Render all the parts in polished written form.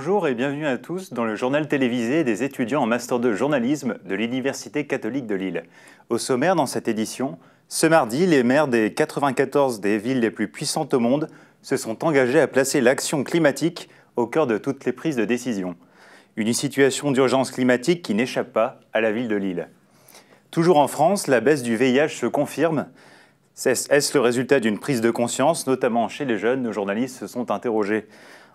Bonjour et bienvenue à tous dans le journal télévisé des étudiants en Master 2 journalisme de l'Université catholique de Lille. Au sommaire dans cette édition, ce mardi, les maires des 94 des villes les plus puissantes au monde se sont engagés à placer l'action climatique au cœur de toutes les prises de décision. Une situation d'urgence climatique qui n'échappe pas à la ville de Lille. Toujours en France, la baisse du VIH se confirme. Est-ce le résultat d'une prise de conscience, notamment chez les jeunes? Nos journalistes se sont interrogés.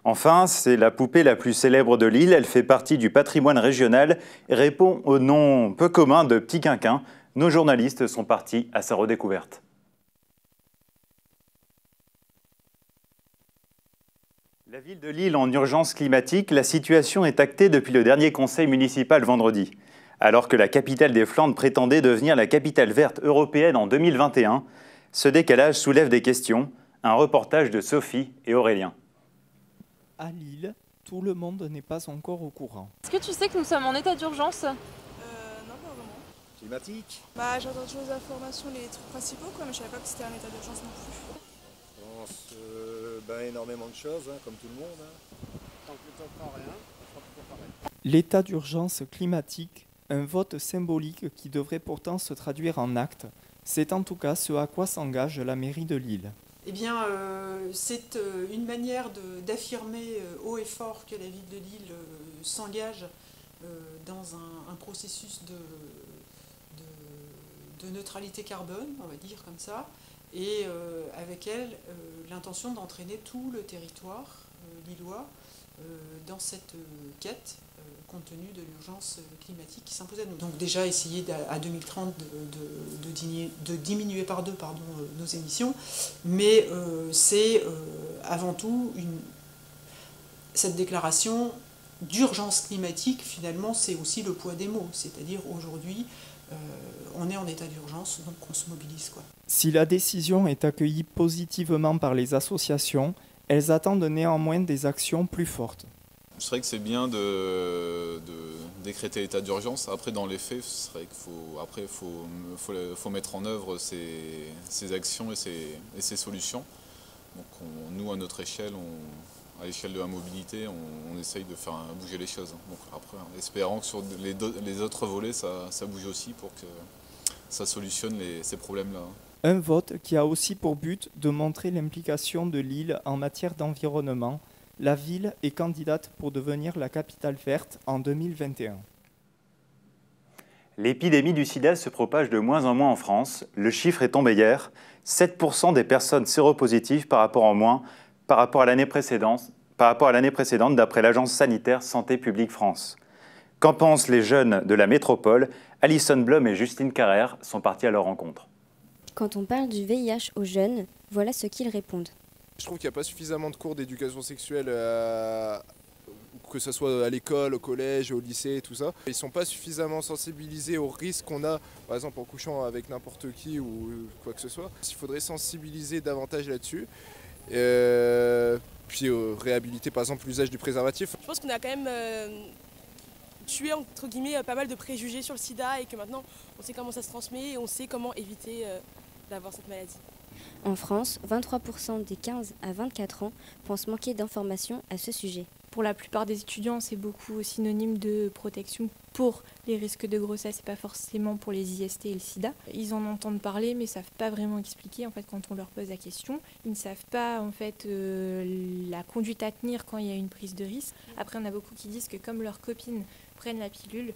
Enfin, c'est la poupée la plus célèbre de Lille. Elle fait partie du patrimoine régional et répond au nom peu commun de Petit Quinquin. Nos journalistes sont partis à sa redécouverte. La ville de Lille en urgence climatique, la situation est actée depuis le dernier conseil municipal vendredi. Alors que la capitale des Flandres prétendait devenir la capitale verte européenne en 2021, ce décalage soulève des questions. Un reportage de Sophie et Aurélien. À Lille, tout le monde n'est pas encore au courant. Est-ce que tu sais que nous sommes en état d'urgence? Non, pas vraiment. Climatique? J'ai entendu aux informations les trucs principaux, mais je savais pas que c'était un état d'urgence non plus. Je pense énormément de choses, comme tout le monde. Tant que le temps prend rien, je crois qu'il faut pareil. L'état d'urgence climatique, un vote symbolique qui devrait pourtant se traduire en actes, c'est en tout cas ce à quoi s'engage la mairie de Lille. Eh bien, c'est une manière d'affirmer haut et fort que la ville de Lille s'engage dans un processus de neutralité carbone, on va dire comme ça, et avec elle, l'intention d'entraîner tout le territoire lillois dans cette quête compte tenu de l'urgence climatique qui s'impose à nous. Donc déjà essayer à 2030 de diminuer par deux nos émissions, mais c'est avant tout cette déclaration d'urgence climatique, finalement c'est aussi le poids des mots, c'est-à-dire aujourd'hui on est en état d'urgence, donc on se mobilise, quoi. Si la décision est accueillie positivement par les associations, elles attendent néanmoins des actions plus fortes. Je dirais que c'est bien de décréter l'état d'urgence. Après, dans les faits, ce serait qu'il faut mettre en œuvre ces actions et ces solutions. Donc nous, à notre échelle, à l'échelle de la mobilité, on essaye de faire bouger les choses. Donc après, espérant que sur les autres volets, ça bouge aussi pour que ça solutionne ces problèmes-là. Un vote qui a aussi pour but de montrer l'implication de Lille en matière d'environnement. La ville est candidate pour devenir la capitale verte en 2021. L'épidémie du sida se propage de moins en moins en France. Le chiffre est tombé hier. 7% des personnes séropositives par rapport à l'année précédente, d'après l'Agence sanitaire Santé publique France. Qu'en pensent les jeunes de la métropole? Alison Blum et Justine Carrère sont partis à leur rencontre. Quand on parle du VIH aux jeunes, voilà ce qu'ils répondent. Je trouve qu'il n'y a pas suffisamment de cours d'éducation sexuelle, que ce soit à l'école, au collège, au lycée, tout ça. Ils ne sont pas suffisamment sensibilisés aux risques qu'on a, par exemple en couchant avec n'importe qui ou quoi que ce soit. Il faudrait sensibiliser davantage là-dessus. Puis réhabiliter par exemple l'usage du préservatif. Je pense qu'on a quand même tué entre guillemets pas mal de préjugés sur le sida et que maintenant on sait comment ça se transmet et on sait comment éviter d'avoir cette maladie. En France, 23% des 15 à 24 ans pensent manquer d'informations à ce sujet. Pour la plupart des étudiants, c'est beaucoup synonyme de protection pour les risques de grossesse et pas forcément pour les IST et le sida. Ils en entendent parler mais ne savent pas vraiment expliquer en fait, quand on leur pose la question. Ils ne savent pas en fait, la conduite à tenir quand il y a une prise de risque. Après, on a beaucoup qui disent que comme leurs copines prennent la pilule,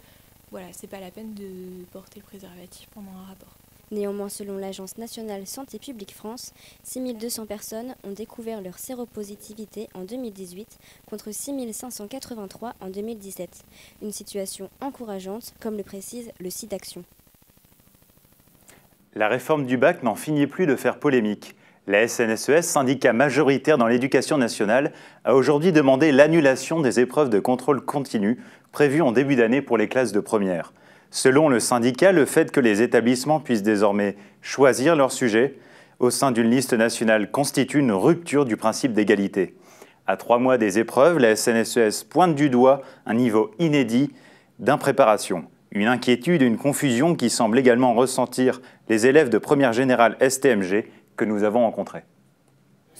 voilà, c'est pas la peine de porter le préservatif pendant un rapport. Néanmoins, selon l'Agence nationale Santé publique France, 6200 personnes ont découvert leur séropositivité en 2018 contre 6583 en 2017. Une situation encourageante, comme le précise le SIDAction. La réforme du bac n'en finit plus de faire polémique. La SNSES, syndicat majoritaire dans l'éducation nationale, a aujourd'hui demandé l'annulation des épreuves de contrôle continu prévues en début d'année pour les classes de première. Selon le syndicat, le fait que les établissements puissent désormais choisir leur sujet au sein d'une liste nationale constitue une rupture du principe d'égalité. À 3 mois des épreuves, la SNSES pointe du doigt un niveau inédit d'impréparation. Une inquiétude et une confusion qui semblent également ressentir les élèves de première générale STMG que nous avons rencontrés.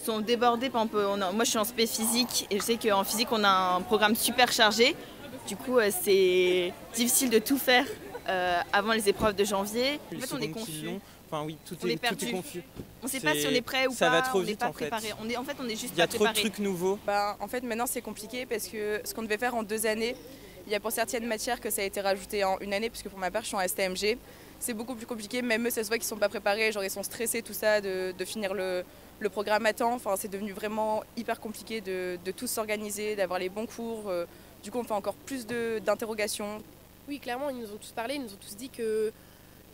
sont débordés. Par exemple, moi je suis en spé physique et je sais qu'en physique on a un programme super chargé. Du coup c'est difficile de tout faire avant les épreuves de janvier. En fait on est confus. Enfin oui, tout est confus. On ne sait pas si on est prêt ou pas, ça va trop on n'est vite pas en fait. préparé. On est juste Il y a pas trop de préparé. trucs nouveaux. En fait maintenant c'est compliqué parce que ce qu'on devait faire en 2 années, il y a pour certaines matières que ça a été rajouté en 1 année, puisque pour ma part je suis en STMG. C'est beaucoup plus compliqué, même eux ça se voit qu'ils sont pas préparés, genre ils sont stressés tout ça, de finir le programme à temps. Enfin, c'est devenu vraiment hyper compliqué de tous s'organiser, d'avoir les bons cours. Du coup on fait encore plus d'interrogations. Oui, clairement, ils nous ont tous parlé, ils nous ont tous dit qu'ils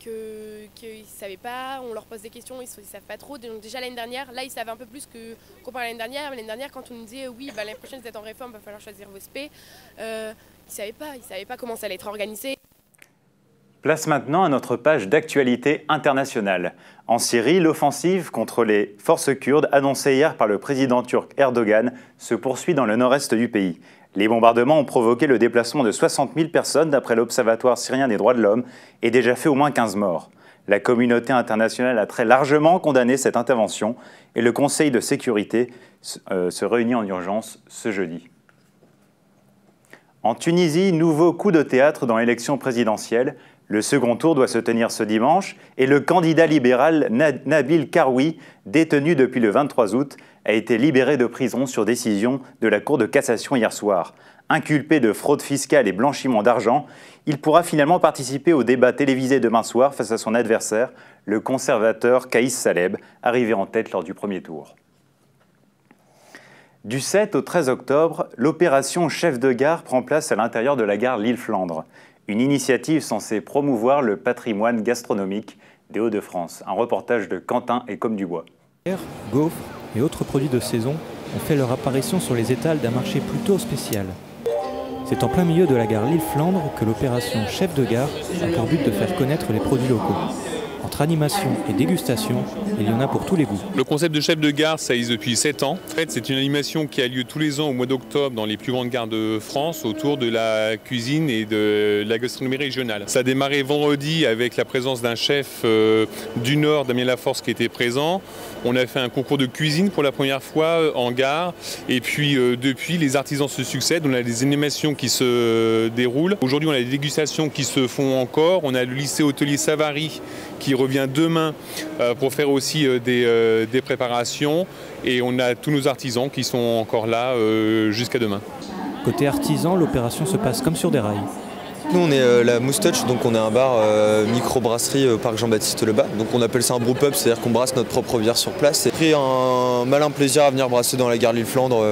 ne savaient pas, on leur pose des questions, ils ne savent pas trop. Donc déjà l'année dernière, là ils savaient un peu plus comparé à l'année dernière. L'année dernière, quand on nous disait oui, l'année prochaine vous êtes en réforme, il va falloir choisir vos spé, ils ne savaient pas comment ça allait être organisé. Place maintenant à notre page d'actualité internationale. En Syrie, l'offensive contre les forces kurdes annoncée hier par le président turc Erdogan se poursuit dans le nord-est du pays. Les bombardements ont provoqué le déplacement de 60 000 personnes d'après l'Observatoire syrien des droits de l'homme et déjà fait au moins 15 morts. La communauté internationale a très largement condamné cette intervention et le Conseil de sécurité se réunit en urgence ce jeudi. En Tunisie, nouveau coup de théâtre dans l'élection présidentielle. Le second tour doit se tenir ce dimanche et le candidat libéral Nabil Karoui, détenu depuis le 23 août, a été libéré de prison sur décision de la Cour de cassation hier soir. Inculpé de fraude fiscale et blanchiment d'argent, il pourra finalement participer au débat télévisé demain soir face à son adversaire, le conservateur Kaïs Saleb, arrivé en tête lors du premier tour. Du 7 au 13 octobre, l'opération Chef de gare prend place à l'intérieur de la gare Lille-Flandre. Une initiative censée promouvoir le patrimoine gastronomique des Hauts-de-France. Un reportage de Quentin et Comme du Bois. Gaufres et autres produits de saison ont fait leur apparition sur les étals d'un marché plutôt spécial. C'est en plein milieu de la gare Lille-Flandre que l'opération Chef de gare a pour but de faire connaître les produits locaux. Entre animation et dégustation, il y en a pour tous les goûts. Le concept de chef de gare, ça existe depuis 7 ans. En fait, c'est une animation qui a lieu tous les ans au mois d'octobre dans les plus grandes gares de France autour de la cuisine et de la gastronomie régionale. Ça a démarré vendredi avec la présence d'un chef du Nord, Damien Laforce, qui était présent. On a fait un concours de cuisine pour la première fois en gare. Et puis depuis, les artisans se succèdent. On a des animations qui se déroulent. Aujourd'hui, on a des dégustations qui se font encore. On a le lycée hôtelier Savary qui revient demain pour faire aussi des préparations. Et on a tous nos artisans qui sont encore là jusqu'à demain. Côté artisan, l'opération se passe comme sur des rails. Nous on est la Moustache, donc on est un bar micro-brasserie au parc Jean-Baptiste Lebas. Donc on appelle ça un brewpub, c'est-à-dire qu'on brasse notre propre bière sur place. J'ai pris un malin plaisir à venir brasser dans la gare Lille-Flandre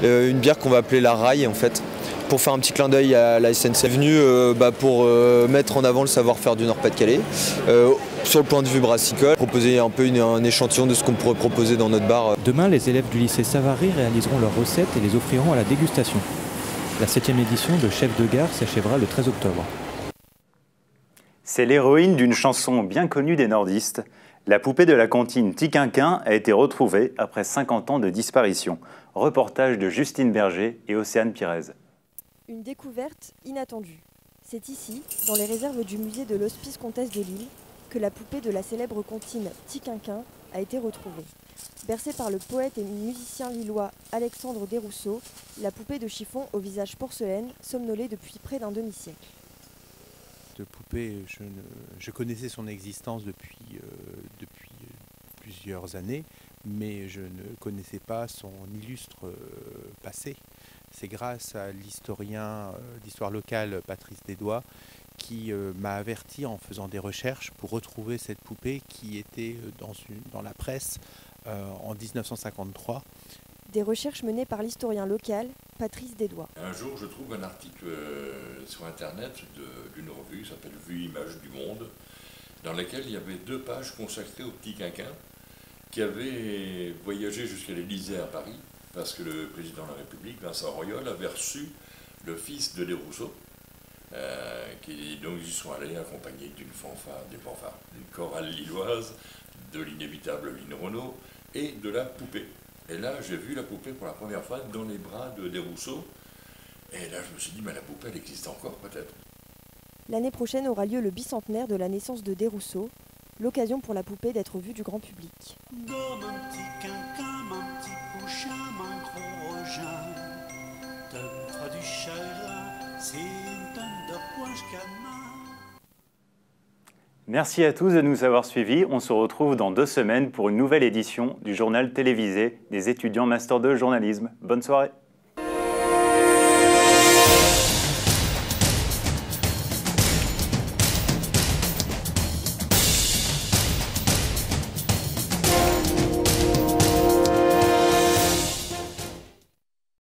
une bière qu'on va appeler la Raille en fait. Pour faire un petit clin d'œil à la SNCF, venu pour mettre en avant le savoir-faire du Nord-Pas-de-Calais. Sur le point de vue brassicole, proposer un peu un échantillon de ce qu'on pourrait proposer dans notre bar. Demain, les élèves du lycée Savary réaliseront leurs recettes et les offriront à la dégustation. La 7e édition de Chef de gare s'achèvera le 13 octobre. C'est l'héroïne d'une chanson bien connue des nordistes. La poupée de la comptine Tiquinquin a été retrouvée après 50 ans de disparition. Reportage de Justine Berger et Océane Pirez. Une découverte inattendue. C'est ici, dans les réserves du musée de l'Hospice Comtesse de Lille, que la poupée de la célèbre comptine Tiquinquin a été retrouvée. Bercée par le poète et musicien lillois Alexandre Desrousseaux, la poupée de chiffon au visage porcelaine somnolait depuis près d'un demi-siècle. Cette poupée, je connaissais son existence depuis plusieurs années, mais je ne connaissais pas son illustre passé. C'est grâce à l'historien d'histoire locale Patrice Desdois qui m'a averti en faisant des recherches pour retrouver cette poupée qui était dans la presse en 1953. Des recherches menées par l'historien local Patrice Desdois. Un jour, je trouve un article sur Internet d'une revue qui s'appelle Vue Images du Monde, dans laquelle il y avait 2 pages consacrées au petit Quinquin qui avait voyagé jusqu'à l'Élysée à Paris parce que le président de la République, Vincent Auriol, avait reçu le fils de Desrousseaux, donc ils y sont allés accompagnés d'une chorale lilloise, de l'inévitable Lynn Renaud et de la poupée. Et là, j'ai vu la poupée pour la première fois dans les bras de Desrousseaux. Et là, je me suis dit, mais la poupée, elle existe encore peut-être. L'année prochaine aura lieu le bicentenaire de la naissance de Desrousseaux, l'occasion pour la poupée d'être vue du grand public. Comme un petit quinquin, Merci à tous de nous avoir suivis. On se retrouve dans 2 semaines pour une nouvelle édition du journal télévisé des étudiants Master 2 journalisme. Bonne soirée.